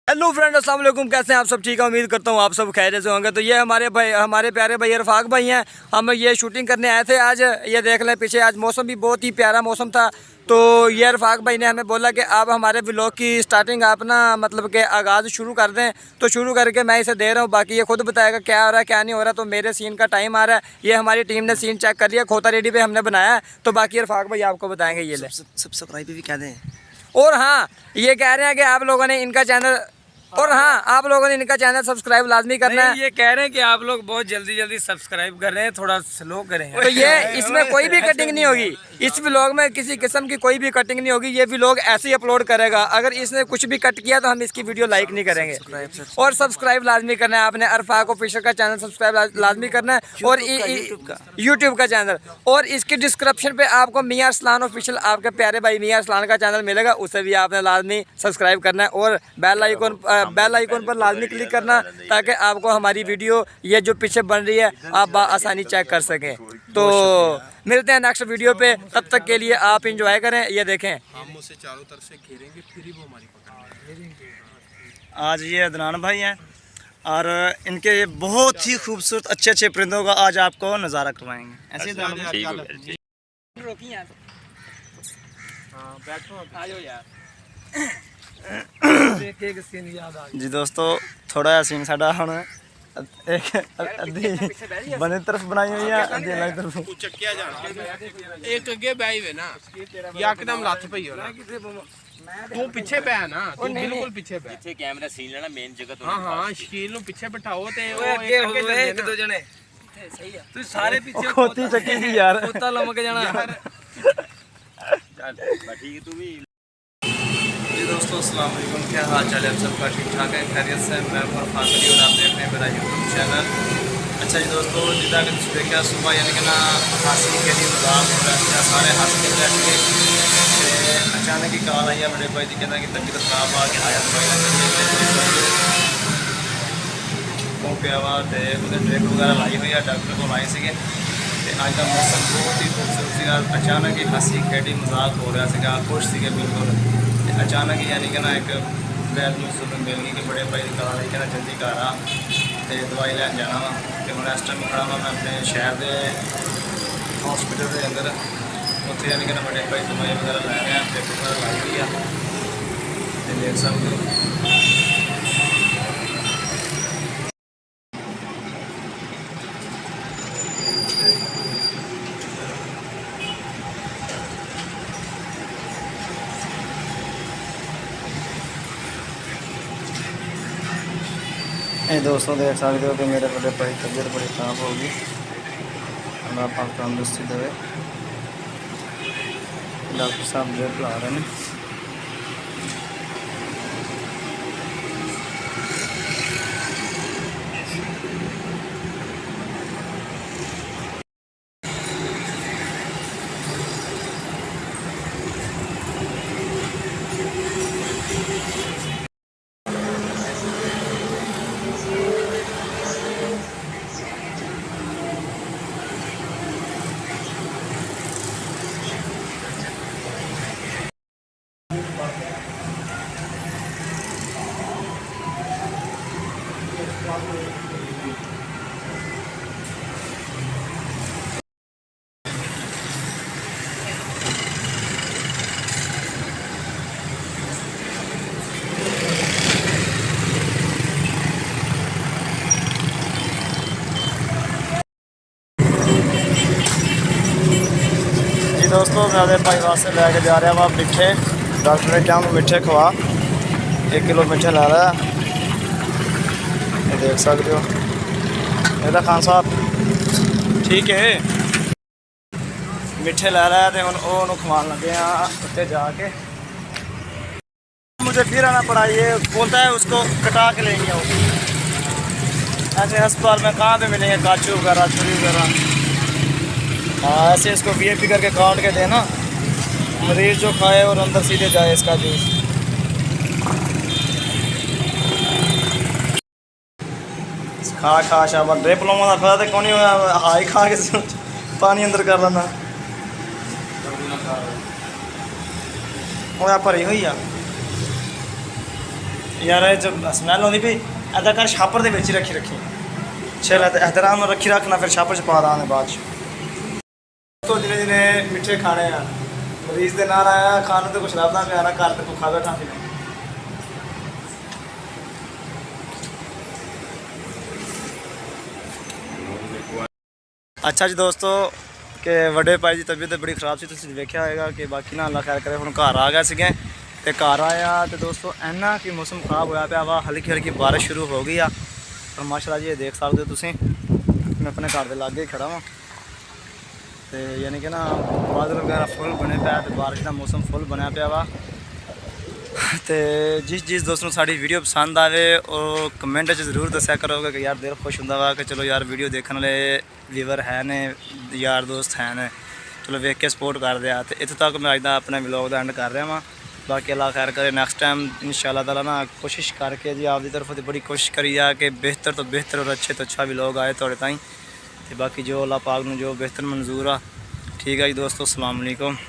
Hello friend, अस्सलाम वालेकुम। कैसे हैं आप सब? ठीक है, उम्मीद करता हूँ आप सब खैरियत से होंगे। तो ये हमारे भाई, हमारे प्यारे भाई इरफाक भाई हैं। हम ये शूटिंग करने आए थे आज। ये देख लें पीछे, आज मौसम भी बहुत ही प्यारा मौसम था। तो ये इरफाक भाई ने हमें बोला कि आप हमारे व्लॉग की स्टार्टिंग आप ना मतलब कि आगाज़ शुरू कर दें। तो शुरू करके मैं इसे दे रहा हूँ, बाकी ये खुद बताएगा क्या हो रहा है क्या नहीं हो रहा। तो मेरे सीन का टाइम आ रहा है। ये हमारी टीम ने सीन चेक कर लिया, खोता रेडी पे हमने बनाया है। तो बाकी इरफाक भाई आपको बताएंगे। ये ले सब्सक्राइब भी कह दें। और हाँ, ये कह रहे हैं कि आप लोगों ने इनका चैनल, और हाँ, आप लोगों ने इनका चैनल सब्सक्राइब लाजमी करना है। ये कह रहे हैं कि आप लोग बहुत जल्दी जल्दी सब्सक्राइब कर रहे हैं, थोड़ा स्लो करें। तो ये इसमें कोई भी कटिंग नहीं होगी। इस व्लॉग में किसी किस्म की कोई भी कटिंग नहीं होगी। ये व्लॉग ऐसे ही अपलोड करेगा। अगर इसने कुछ भी कट किया तो हम इसकी वीडियो लाइक नहीं करेंगे। और सब्सक्राइब लाजमी करना है आपने। इरफाक ऑफिशियल का चैनल सब्सक्राइब लाजमी करना है, और यूट्यूब का चैनल। और इसके डिस्क्रिप्शन पे आपको मियां अरसलान ऑफिशियल, आपके प्यारे भाई मियां अरसलान का चैनल मिलेगा, उसे भी आपने लाजमी सब्सक्राइब करना है। और बेल आइकन पर लाजमी क्लिक करना, ताकि आपको हमारी वीडियो ये जो पीछे बन रही है आप आसानी चेक कर सकें। तो मिलते हैं नेक्स्ट वीडियो पे, तब तक के लिए आप इंजॉय करें। ये देखें, हम उसे चारों तरफ से घेरेंगे, फिर ही वो हमारी पकड़ेंगे। आज ये अदनान भाई हैं और इनके ये बहुत ही खूबसूरत अच्छे अच्छे परिंदों का आज आपको नज़ारा करवाएंगे। ऐसे जी दोस्तों, थोड़ा सीन साडा हुण एक अद्धी बने तरफ बनाई हुई है, अद्धी अलग तरफ चक्किया जाना एक अगे बैई वे ना, यकदम लत पई हो ना। तू पीछे पै ना, तू बिल्कुल पीछे पै। पीछे कैमरा सीन लेना मेन जगह तो। हां हां, शकील नु पीछे बिठाओ ते वो अगे हो गए एक दो जने। सही है, तू सारे पीछे खोती चक्की की यार, खोता लमक जाना यार। चल ठीक है, तू भी। जी दोस्तों, अस्सलाम वालेकुम। क्या हाल चाल है? आप सबका ठीक ठाक है? खैरियत से? मैं इरफाक अली और आप देख रहे हैं मेरा यूट्यूब चैनल। अच्छा जी दोस्तों, जिदा कि तुम देखा सुबह यानी कि ना हासिल के लिए मजाक हो रहा है, सारे हासिल बैठ के अचानक ही कॉल आई है बड़े भाई की, कहना कि तबीयत खराब आ के आया हो गया वा, तो उन्हें ड्रिप वगैरह लाई हुई है, डॉक्टर को आए थे। अज का मौसम बहुत ही खूबसूरत था। अचानक ही हंसी खेड़ी मजाक हो रहा है, खुश थे बिल्कुल। अचानक ही यानी कि ना एक बैल में सुनने मिल गई कि बड़े भाई की कॉल आई, कहना जल्दी घर आ तो दवाई लैन जाना वा। तो मैं इस टाइम खड़ा वा मैं अपने शहर के हॉस्पिटल के अंदर, उत्थे यानी कि ना बड़े भाई दवाई वगैरह लै रहे हैं, ड्रिप वगैरह लाई हुई है, तो देख सकते हो। दोस्तों देख सकते हो कि मेरे बड़े भाई तबीयत बड़ी खराब होगी। अल्लाह पाक तंदुरुस्ती देवे। डॉक्टर साहब ड्रिप ला रहे हैं। दोस्तों, मैं भाई वास्ते लैके जा रहा वहाँ मिठे। डॉक्टर ने क्या मिठे खवा, 1 किलो मिठे ला रहा है, ये देख सकते हो। मेरा खान साहब ठीक है, मिठे ला रहा है तो हम खवान लगे हैं उत्ते जाके। मुझे फिर आना पड़ा, ये बोलता है उसको कटा के लेंगे वो। ऐसे अस्पताल में कहाँ पे मिलेंगे काजू वगैरह, छुरी वगैरह। हाँ, ऐसे इसको वीआईपी करके काट के देना, मरीज जो खाए और अंदर सीधे जाए इसका जूस। खा खा शाबाश, ड्रिप लाउंगा फिर तो कौन नहीं हाई खा के पानी अंदर कर लेना। भरी हुई है यार जो स्मैल होंदी भी इदा कर छापर दे विच रखी चल एहतराम रखी रखना फिर छापर च पा दाने बाद तो जिन्हें जिन्हें मिठे खाने हैं मरीज के नाल आया खाने तो कुछ लभदा पिया ना घर ते भुखा बैठा फिर अच्छा जी दोस्तों कि ਵੱਡੇ ਭਾਈ ਦੀ ਤਬੀਅਤ ਬੜੀ ਖਰਾਬ ਸੀ ਤੁਸੀਂ ਵੇਖਿਆ ਹੋਵੇਗਾ ਕਿ ਬਾਕੀ ਨਾ ਅੱਲਾ ਖੈਰ ਕਰੇ ਹੁਣ ਘਰ ਆ ਗਏ ਸੀਗੇ ਤੇ ਘਰ ਆਇਆ ਤੇ ਦੋਸਤੋ ਇੰਨਾ ਕਿ ਮੌਸਮ ਖਰਾਬ ਹੋਇਆ ਪਿਆ ਵਾ ਹਲਕੀ ਹਲਕੀ ਬਾਰਿਸ਼ ਸ਼ੁਰੂ ਹੋ ਗਈ ਆ ਪਰ ਮਾਸ਼ਾਅੱਲਾ ਜੀ ਇਹ ਦੇਖ ਸਕਦੇ ਹੋ ਤੁਸੀਂ ਮੈਂ ਆਪਣੇ ਘਰ ਦੇ ਲਾਗੇ ਖੜਾ ਵਾਂ ਤੇ ਯਾਨੀ ਕਿ ਨਾ ਬਾਦਲ ਵਗੈਰਾ ਫੁੱਲ ਬਣੇ ਪਿਆ ਤੇ ਬਾਰਿਸ਼ ਦਾ ਮੌਸਮ ਫੁੱਲ ਬਣਿਆ ਪਿਆ ਵਾ ਤੇ ਜਿਸ ਦੋਸਤ ਨੂੰ ਸਾਡੀ ਵੀਡੀਓ ਪਸੰਦ ਆਵੇ ਉਹ ਕਮੈਂਟ 'ਚ ਜ਼ਰੂਰ ਦੱਸਿਆ ਕਰੋਗੇ ਕਿ ਯਾਰ ਦਿਲ ਖੁਸ਼ ਹੁੰਦਾ ਵਾ ਕਿ ਚਲੋ ਯਾਰ ਵੀਡੀਓ ਦੇਖਣ ਵਾਲੇ ਵੀਵਰ ਹੈ ਨੇ ਯਾਰ ਦੋਸਤ ਹੈ ਨੇ ਚਲੋ ਵੇਖ ਕੇ ਸਪੋਰਟ ਕਰਦੇ ਆ ਤੇ ਇੱਥੇ ਤੱਕ ਮੈਂ ਅੱਜ ਦਾ ਆਪਣਾ ਵਲੌਗ ਦਾ ਐਂਡ ਕਰ ਰਿਹਾ ਵਾਂ ਬਾਕੀ ਅੱਲਾ ਖੈਰ ਕਰੇ ਨੈਕਸਟ टाइम इंशाअल्लाह ताला ना कोशिश करके जी आपकी तरफ से बड़ी कोशिश करी जा कि बेहतर तो बेहतर और अच्छे तो अच्छा व्लॉग आए थोड़े ताईं ते बाकी जो अल्लाह पाक नूं जो बेहतर मंजूर आ ठीक है जी दोस्तों अस्सलाम वालेकुम।